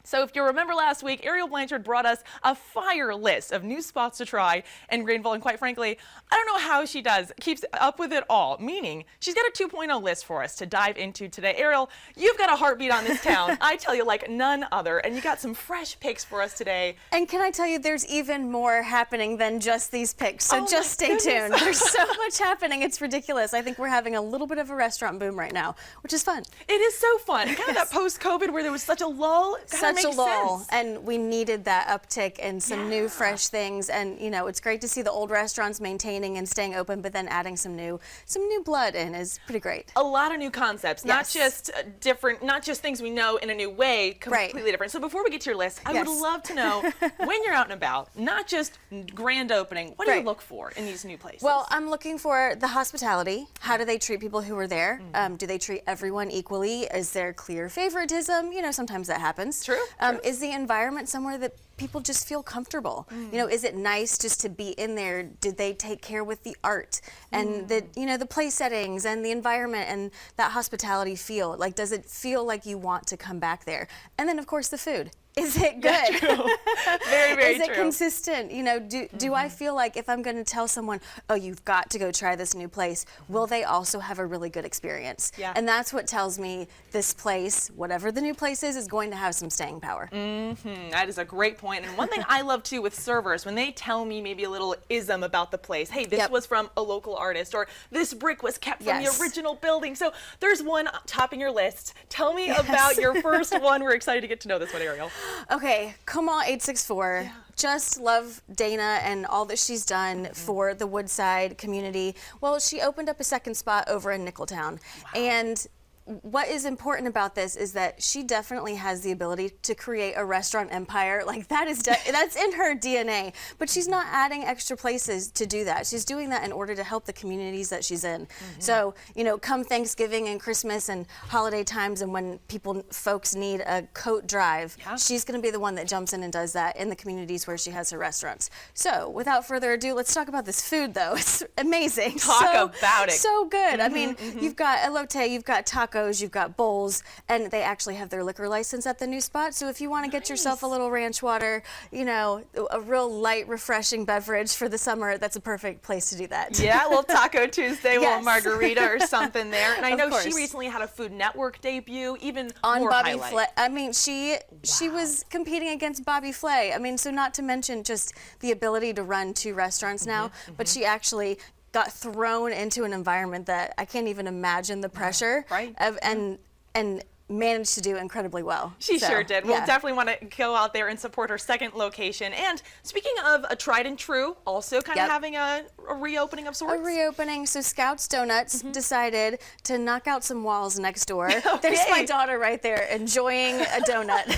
So if you remember last week, Ariel Blanchard brought us a fire list of new spots to try in Greenville, and quite frankly, I don't know how she keeps up with it all, meaning she's got a 2.0 list for us to dive into today. Ariel, you've got a heartbeat on this town, I tell you, like none other, and you got some fresh picks for us today. And can I tell you, there's even more happening than just these picks, so just stay tuned. There's so much happening, it's ridiculous. I think we're having a little bit of a restaurant boom right now, which is fun. It is so fun. Kind of that post-COVID where there was such a lull. Such a lull, and we needed that uptick and some new fresh things. And you know, it's great to see the old restaurants maintaining and staying open, but then adding some new blood in is pretty great. A lot of new concepts, not just different, not just things we know in a new way, completely different. So before we get to your list, I would love to know when you're out and about, not just grand opening, what do you look for in these new places? Well, I'm looking for the hospitality. How do they treat people who are there? Do they treat everyone equally? Is there clear favoritism? You know, sometimes that happens. True. Is the environment somewhere that people just feel comfortable? You know, is it nice just to be in there? Did they take care with the art and the place settings and the environment and that hospitality feel? Like, does it feel like you want to come back there? And then, of course, the food. Is it good? That's true. Very, very true. Is it consistent? You know, do I feel like if I'm going to tell someone, oh, you've got to go try this new place, will they also have a really good experience? Yeah. And that's what tells me this place, whatever the new place is going to have some staying power. That is a great point. And one thing I love too with servers, when they tell me maybe a little ism about the place, hey, this was from a local artist, or this brick was kept from the original building. So there's one topping your list. Tell me about your first one. We're excited to get to know this one, Ariel. Okay, come on, 864. Just love Dana and all that she's done for the Woodside community. Well, she opened up a second spot over in Nickeltown. And what is important about this is that she definitely has the ability to create a restaurant empire. Like that's in her DNA, but she's not adding extra places to do that. She's doing that in order to help the communities that she's in. So, you know, come Thanksgiving and Christmas and holiday times, and when folks need a coat drive, she's going to be the one that jumps in and does that in the communities where she has her restaurants. So without further ado, let's talk about this food though. It's amazing. Talk about it. So good. I mean, you've got elote, you've got tacos, you've got bowls, and they actually have their liquor license at the new spot. So if you want to get yourself a little ranch water, you know, a real light, refreshing beverage for the summer, that's a perfect place to do that. Yeah, a little Taco Tuesday, a little margarita or something there. And I know course. she recently had a Food Network debut, even on more Bobby highlight. Flay. I mean, she was competing against Bobby Flay. I mean, so not to mention just the ability to run two restaurants now, but she actually got thrown into an environment that I can't even imagine the pressure of, and managed to do incredibly well. She sure did. We'll definitely want to go out there and support her second location. And speaking of a tried and true, also kind of having a reopening of sorts. A reopening. So Scout's Donuts decided to knock out some walls next door. There's my daughter right there enjoying a donut.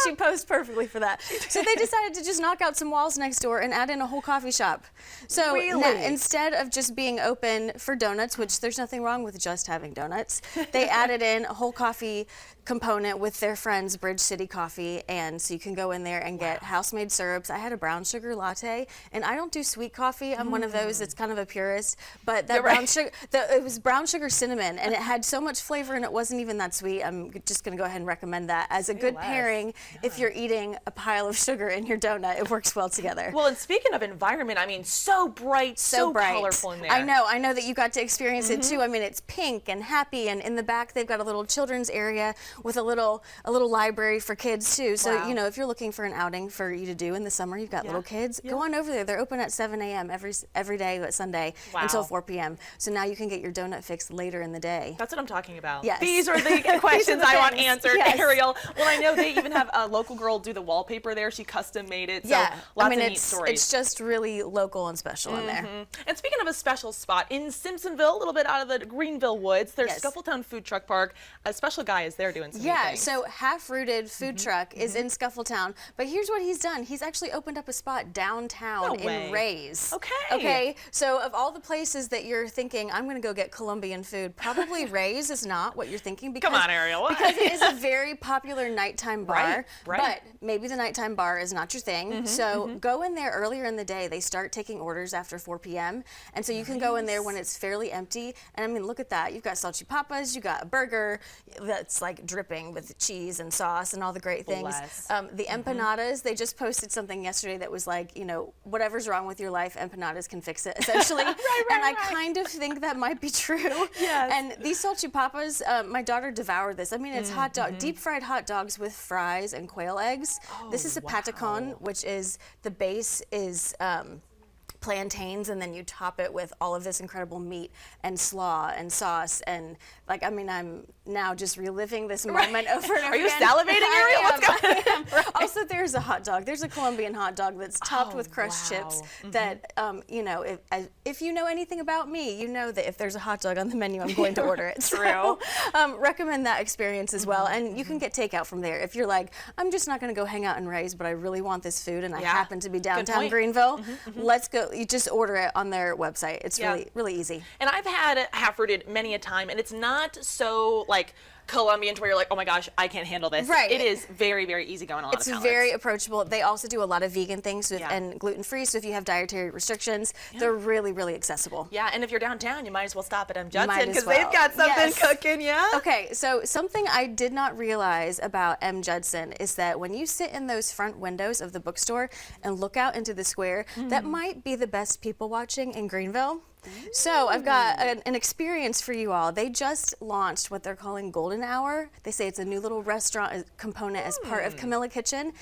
She posed perfectly for that. So they decided to just knock out some walls next door and add in a whole coffee shop. So instead of just being open for donuts, which there's nothing wrong with just having donuts, they added in a whole coffee component with their friends Bridge City Coffee, and so you can go in there and get house-made syrups. I had a brown sugar latte, and I don't do sweet coffee. I'm one of those that's kind of a purist, but that brown sugar, it was brown sugar cinnamon, and it had so much flavor, and it wasn't even that sweet. I'm just going to go ahead and recommend that as a good pairing if you're eating a pile of sugar in your donut. It works well together. Well, and speaking of environment, I mean, so bright, so colorful in there. I know that you got to experience it too. I mean, it's pink and happy, and in the back they've got a little children's area with a little library for kids too. So you know, if you're looking for an outing for you to do in the summer, you've got little kids, go on over there. They're open at 7 a.m. every day but Sunday until 4 p.m. So now you can get your donut fix later in the day. That's what I'm talking about. Yes. These are the questions I want answered, Ariel. Well, I know they even have a local girl do the wallpaper there. She custom made it. So lots of neat stories. It's just really local and special in there. And speaking of a special spot, in Simpsonville, a little bit out of the Greenville woods, there's Scuffletown Food Truck Park. A special guy is there doing some things. So Half-Rooted Food Truck is in Scuffletown, but here's what he's done. He's actually opened up a spot downtown in Ray's. Okay, so of all the places that you're thinking, I'm going to go get Colombian food, probably Ray's is not what you're thinking. Because, come on, Ariel. Because it is a very popular nighttime bar, but maybe the nighttime bar is not your thing. So go in there earlier in the day. They start taking orders after 4 p.m. And so you can go in there when it's fairly empty. And I mean, look at that. You've got salchipapas, you got a burger, that's it's like dripping with cheese and sauce and all the great things. Bless. The empanadas, they just posted something yesterday that was like, you know, whatever's wrong with your life, empanadas can fix it, essentially. And I kind of think that might be true. Yes. And these salchipapas, my daughter devoured this. I mean, it's hot dog, deep fried hot dogs with fries and quail eggs. This is a patacon, which is, the base is plantains, and then you top it with all of this incredible meat and slaw and sauce, and like, I mean, I'm now just reliving this moment over and over Are you again. salivating, Ariel? What's going on? Right. Also, there's a hot dog. There's a Colombian hot dog that's topped with crushed chips that, you know, if you know anything about me, you know that if there's a hot dog on the menu, I'm going to order it. True. So, recommend that experience as well. And you can get takeout from there. If you're like, I'm just not going to go hang out in Ray's, but I really want this food, and I happen to be downtown Greenville, let's go. You just order it on their website. It's really easy. And I've had half-rooted many a time, and it's not so like Colombian to where you're like, oh my gosh, I can't handle this. Right. It is very, very easy going on. It's very approachable. They also do a lot of vegan things and gluten-free, so if you have dietary restrictions, they're really, really accessible. Yeah, and if you're downtown, you might as well stop at M. Judson Might as because well. they've got something cooking, Okay, so something I did not realize about M. Judson is that when you sit in those front windows of the bookstore and look out into the square, that might be the best people watching in Greenville. So I've got an experience for you all. They just launched what they're calling Golden Hour. They say it's a new little restaurant component as part of Camilla Kitchen.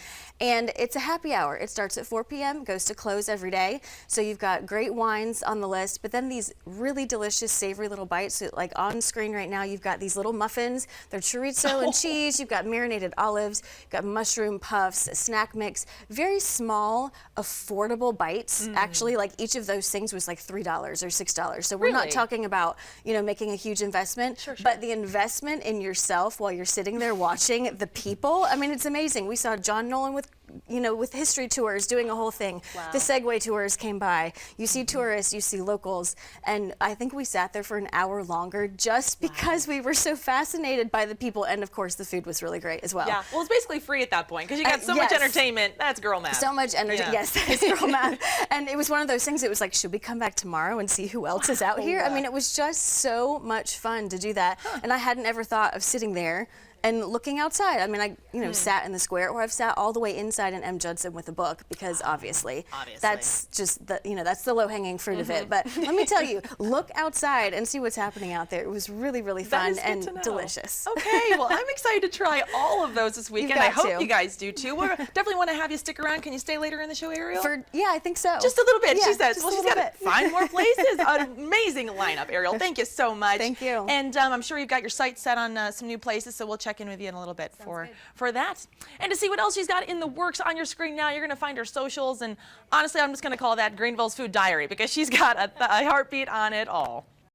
And it's a happy hour. It starts at 4 p.m., goes to close every day. So you've got great wines on the list, but then these really delicious, savory little bites. So like on screen right now, you've got these little muffins. They're chorizo and cheese. You've got marinated olives. You've got mushroom puffs, a snack mix. Very small, affordable bites. Actually, like each of those things was like $3 or $6. So we're not talking about, you know, making a huge investment, but the investment in yourself while you're sitting there watching the people. I mean, it's amazing. We saw John Nolan with, you know, with history tours doing a whole thing. The Segway tours came by. You see tourists, you see locals, and I think we sat there for an hour longer just because we were so fascinated by the people, and of course the food was really great as well. Yeah, well, it's basically free at that point because you got so much entertainment. That's girl math. So much energy. Yes, that's girl math. And it was one of those things. It was like, should we come back tomorrow and see who else is out here? I mean, it was just so much fun to do that, and I hadn't ever thought of sitting there and looking outside. I mean, I sat in the square, or I've sat all the way inside in M. Judson with a book because obviously. That's just the, you know, that's the low-hanging fruit of it. But let me tell you, look outside and see what's happening out there. It was really, really fun and delicious. Okay, well, I'm excited to try all of those this weekend. I hope you guys do too. We definitely want to have you stick around. Can you stay later in the show, Ariel? Yeah, I think so. Just a little bit, she says. Well, she's got to find more places. An amazing lineup, Ariel. Thank you so much. Thank you. And I'm sure you've got your sights set on some new places, so we'll check in with you in a little bit for that. And to see what else she's got in the works on your screen now, you're going to find her socials. And honestly, I'm just going to call that Greenville's Food Diary because she's got a heartbeat on it all.